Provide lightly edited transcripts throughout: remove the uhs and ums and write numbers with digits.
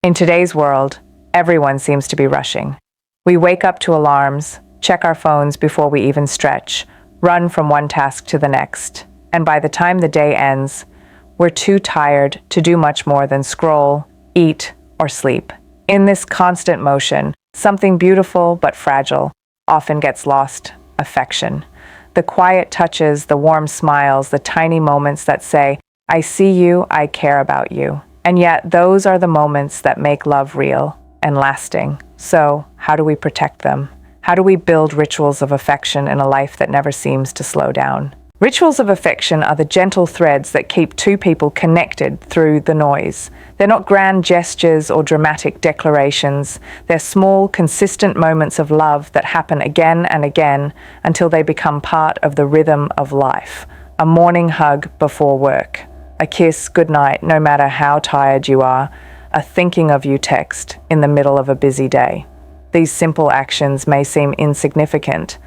In today's world, everyone seems to be rushing. We wake up to alarms, check our phones before we even stretch, run from one task to the next, and by the time the day ends, we're too tired to do much more than scroll, eat, or sleep. In this constant motion, something beautiful but fragile often gets lost: affection. The quiet touches, the warm smiles, the tiny moments that say, "I see you, I care about you." And yet, those are the moments that make love real and lasting. So, how do we protect them? How do we build rituals of affection in a life that never seems to slow down? Rituals of affection are the gentle threads that keep two people connected through the noise. They're not grand gestures or dramatic declarations. They're small, consistent moments of love that happen again and again until they become part of the rhythm of life. A morning hug before work, a kiss goodnight no matter how tired you are, a thinking of you text in the middle of a busy day. These simple actions may seem insignificant,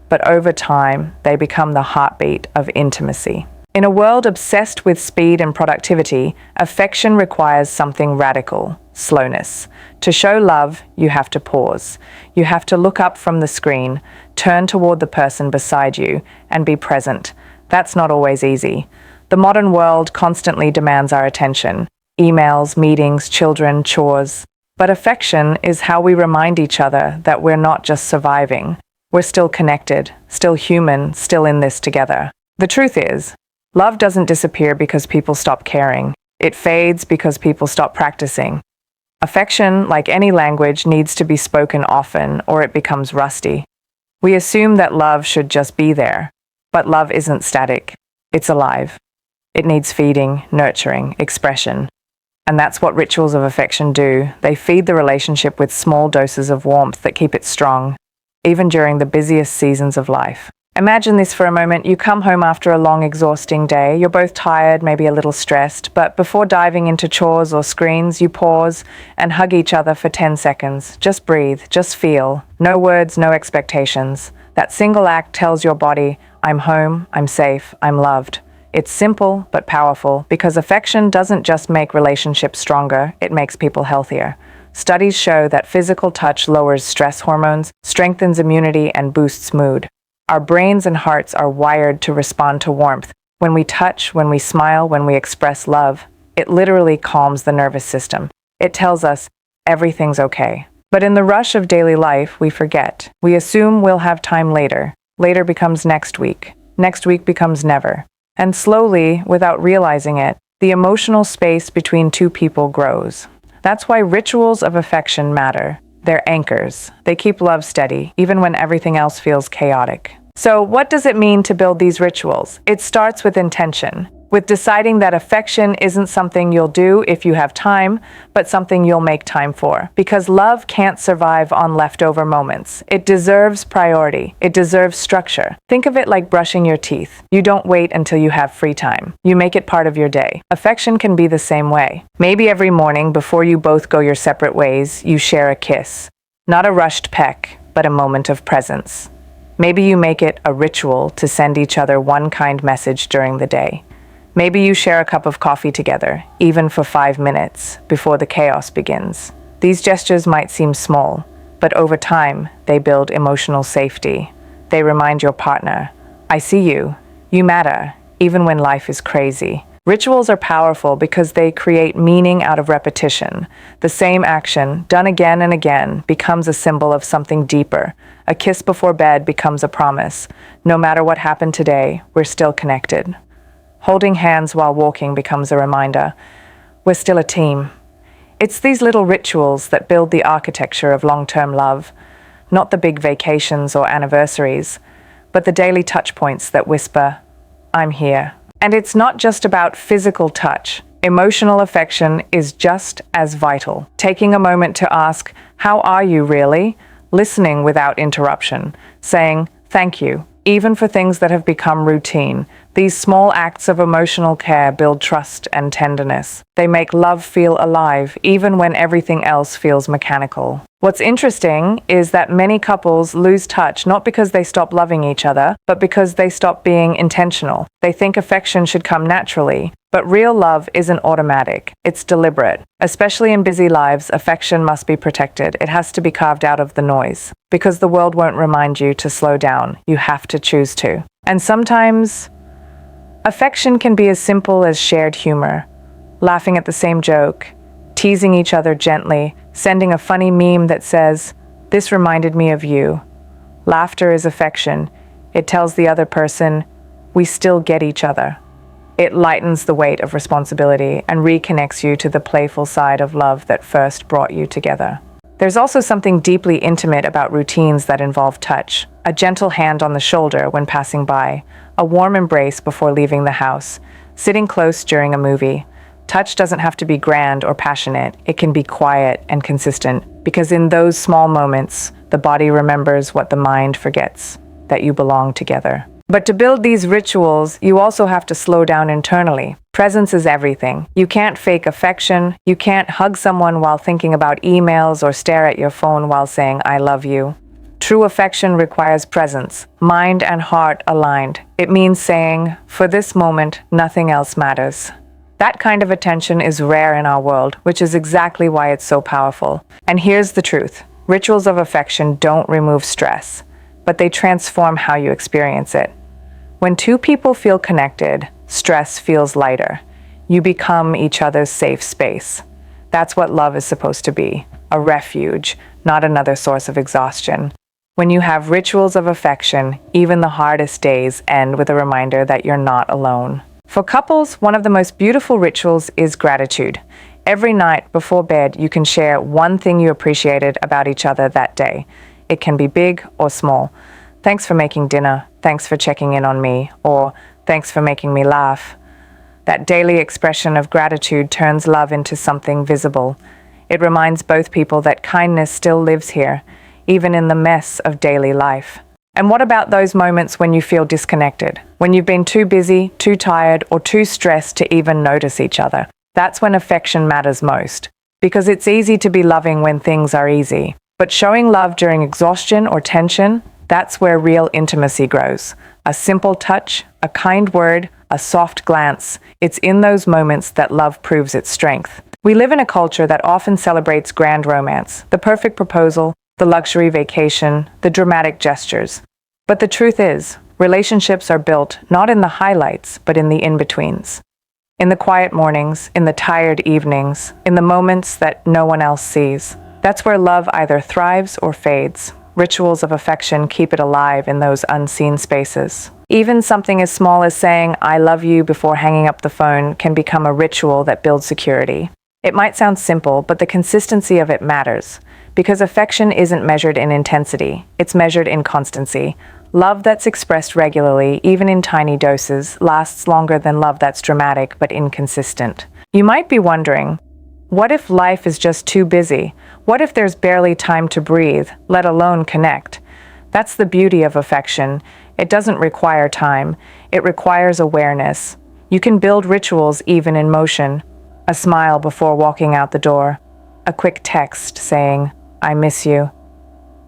but over time, they become the heartbeat of intimacy. In a world obsessed with speed and productivity, affection requires something radical: slowness. To show love, you have to pause. You have to look up from the screen, turn toward the person beside you, and be present. That's not always easy. The modern world constantly demands our attention: emails, meetings, children, chores. But affection is how we remind each other that we're not just surviving. We're still connected, still human, still in this together. The truth is, love doesn't disappear because people stop caring. It fades because people stop practicing. Affection, like any language, needs to be spoken often or it becomes rusty. We assume that love should just be there, but love isn't static. It's alive. It needs feeding, nurturing, expression. And that's what rituals of affection do. They feed the relationship with small doses of warmth that keep it strong, even during the busiest seasons of life. Imagine this for a moment. You come home after a long, exhausting day. You're both tired, maybe a little stressed, but before diving into chores or screens, you pause and hug each other for 10 seconds. Just breathe, just feel. No words, no expectations. That single act tells your body, "I'm home, I'm safe, I'm loved." It's simple but powerful because affection doesn't just make relationships stronger, it makes people healthier. Studies show that physical touch lowers stress hormones, strengthens immunity, and boosts mood. Our brains and hearts are wired to respond to warmth. When we touch, when we smile, when we express love, it literally calms the nervous system. It tells us everything's okay. But in the rush of daily life, we forget. We assume we'll have time later. Later becomes next week. Next week becomes never. And slowly, without realizing it, the emotional space between two people grows. That's why rituals of affection matter. They're anchors. They keep love steady, even when everything else feels chaotic. So, what does it mean to build these rituals? It starts with intention, with deciding that affection isn't something you'll do if you have time, but something you'll make time for. Because love can't survive on leftover moments. It deserves priority. It deserves structure. Think of it like brushing your teeth. You don't wait until you have free time. You make it part of your day. Affection can be the same way. Maybe every morning, before you both go your separate ways, you share a kiss. Not a rushed peck, but a moment of presence. Maybe you make it a ritual to send each other one kind message during the day. Maybe you share a cup of coffee together, even for 5 minutes, before the chaos begins. These gestures might seem small, but over time, they build emotional safety. They remind your partner, "I see you. You matter, even when life is crazy." Rituals are powerful because they create meaning out of repetition. The same action, done again and again, becomes a symbol of something deeper. A kiss before bed becomes a promise. No matter what happened today, we're still connected. Holding hands while walking becomes a reminder. We're still a team. It's these little rituals that build the architecture of long-term love, not the big vacations or anniversaries, but the daily touch points that whisper, "I'm here." And it's not just about physical touch. Emotional affection is just as vital. Taking a moment to ask, "How are you really?" Listening without interruption, saying, "Thank you," even for things that have become routine. These small acts of emotional care build trust and tenderness. They make love feel alive, even when everything else feels mechanical. What's interesting is that many couples lose touch not because they stop loving each other, but because they stop being intentional. They think affection should come naturally. But real love isn't automatic. It's deliberate. Especially in busy lives, affection must be protected. It has to be carved out of the noise. Because the world won't remind you to slow down. You have to choose to. And sometimes, affection can be as simple as shared humor, laughing at the same joke, teasing each other gently, sending a funny meme that says, "This reminded me of you." Laughter is affection. It tells the other person, we still get each other. It lightens the weight of responsibility and reconnects you to the playful side of love that first brought you together. There's also something deeply intimate about routines that involve touch. A gentle hand on the shoulder when passing by, a warm embrace before leaving the house, sitting close during a movie. Touch doesn't have to be grand or passionate. It can be quiet and consistent, because in those small moments, the body remembers what the mind forgets, that you belong together. But to build these rituals, you also have to slow down internally. Presence is everything. You can't fake affection. You can't hug someone while thinking about emails or stare at your phone while saying, "I love you." True affection requires presence, mind and heart aligned. It means saying, "For this moment, nothing else matters." That kind of attention is rare in our world, which is exactly why it's so powerful. And here's the truth. Rituals of affection don't remove stress, but they transform how you experience it. When two people feel connected, stress feels lighter. You become each other's safe space. That's what love is supposed to be, a refuge, not another source of exhaustion. When you have rituals of affection, even the hardest days end with a reminder that you're not alone. For couples, one of the most beautiful rituals is gratitude. Every night before bed, you can share one thing you appreciated about each other that day. It can be big or small. "Thanks for making dinner. Thanks for checking in on me," or "Thanks for making me laugh." That daily expression of gratitude turns love into something visible. It reminds both people that kindness still lives here, even in the mess of daily life. And what about those moments when you feel disconnected? When you've been too busy, too tired, or too stressed to even notice each other? That's when affection matters most. Because it's easy to be loving when things are easy. But showing love during exhaustion or tension, that's where real intimacy grows. A simple touch, a kind word, a soft glance. It's in those moments that love proves its strength. We live in a culture that often celebrates grand romance, the perfect proposal, the luxury vacation, the dramatic gestures. But the truth is, relationships are built not in the highlights, but in the in-betweens. In the quiet mornings, in the tired evenings, in the moments that no one else sees. That's where love either thrives or fades. Rituals of affection keep it alive in those unseen spaces. Even something as small as saying, "I love you" before hanging up the phone can become a ritual that builds security. It might sound simple, but the consistency of it matters. Because affection isn't measured in intensity, it's measured in constancy. Love that's expressed regularly, even in tiny doses, lasts longer than love that's dramatic but inconsistent. You might be wondering, what if life is just too busy? What if there's barely time to breathe, let alone connect? That's the beauty of affection. It doesn't require time. It requires awareness. You can build rituals even in motion. A smile before walking out the door. A quick text saying, "I miss you."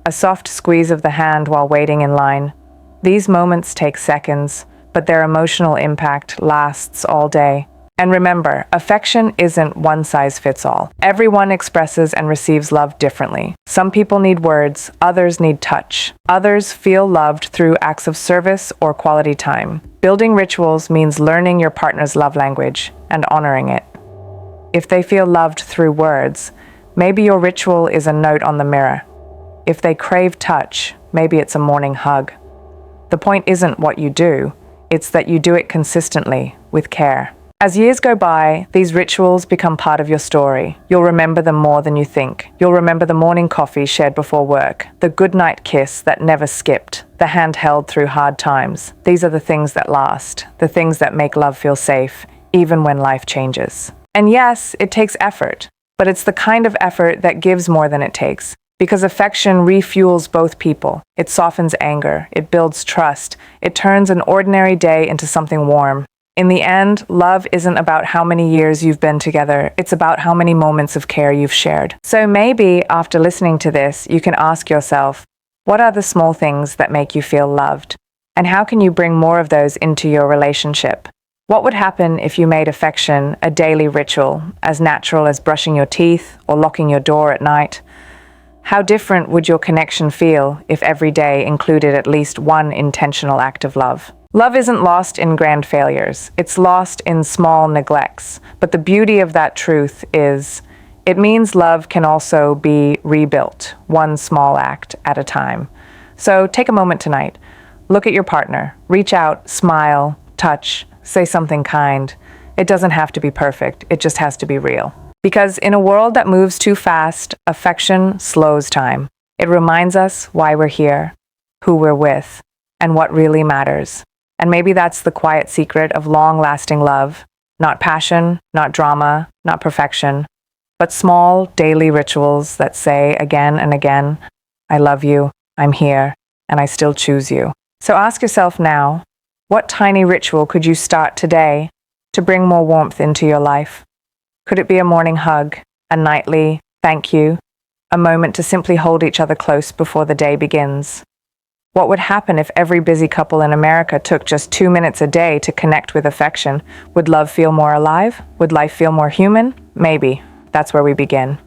A soft squeeze of the hand while waiting in line. These moments take seconds, but their emotional impact lasts all day. And remember, affection isn't one size fits all. Everyone expresses and receives love differently. Some people need words, others need touch. Others feel loved through acts of service or quality time. Building rituals means learning your partner's love language and honoring it. If they feel loved through words, maybe your ritual is a note on the mirror. If they crave touch, maybe it's a morning hug. The point isn't what you do, it's that you do it consistently, with care. As years go by, these rituals become part of your story. You'll remember them more than you think. You'll remember the morning coffee shared before work, the goodnight kiss that never skipped, the hand held through hard times. These are the things that last, the things that make love feel safe, even when life changes. And yes, it takes effort, but it's the kind of effort that gives more than it takes. Because affection refuels both people. It softens anger, it builds trust, it turns an ordinary day into something warm. In the end, love isn't about how many years you've been together, it's about how many moments of care you've shared. So maybe after listening to this, you can ask yourself, what are the small things that make you feel loved? And how can you bring more of those into your relationship? What would happen if you made affection a daily ritual, as natural as brushing your teeth or locking your door at night? How different would your connection feel if every day included at least one intentional act of love? Love isn't lost in grand failures, it's lost in small neglects. But the beauty of that truth is, it means love can also be rebuilt, one small act at a time. So take a moment tonight. Look at your partner, reach out, smile, touch, say something kind. It doesn't have to be perfect, it just has to be real. Because in a world that moves too fast, affection slows time. It reminds us why we're here, who we're with, and what really matters. And maybe that's the quiet secret of long-lasting love. Not passion, not drama, not perfection, but small daily rituals that say again and again, I love you, I'm here, and I still choose you. So ask yourself now, what tiny ritual could you start today to bring more warmth into your life? Could it be a morning hug, a nightly thank you, a moment to simply hold each other close before the day begins? What would happen if every busy couple in America took just 2 minutes a day to connect with affection? Would love feel more alive? Would life feel more human? Maybe. That's where we begin.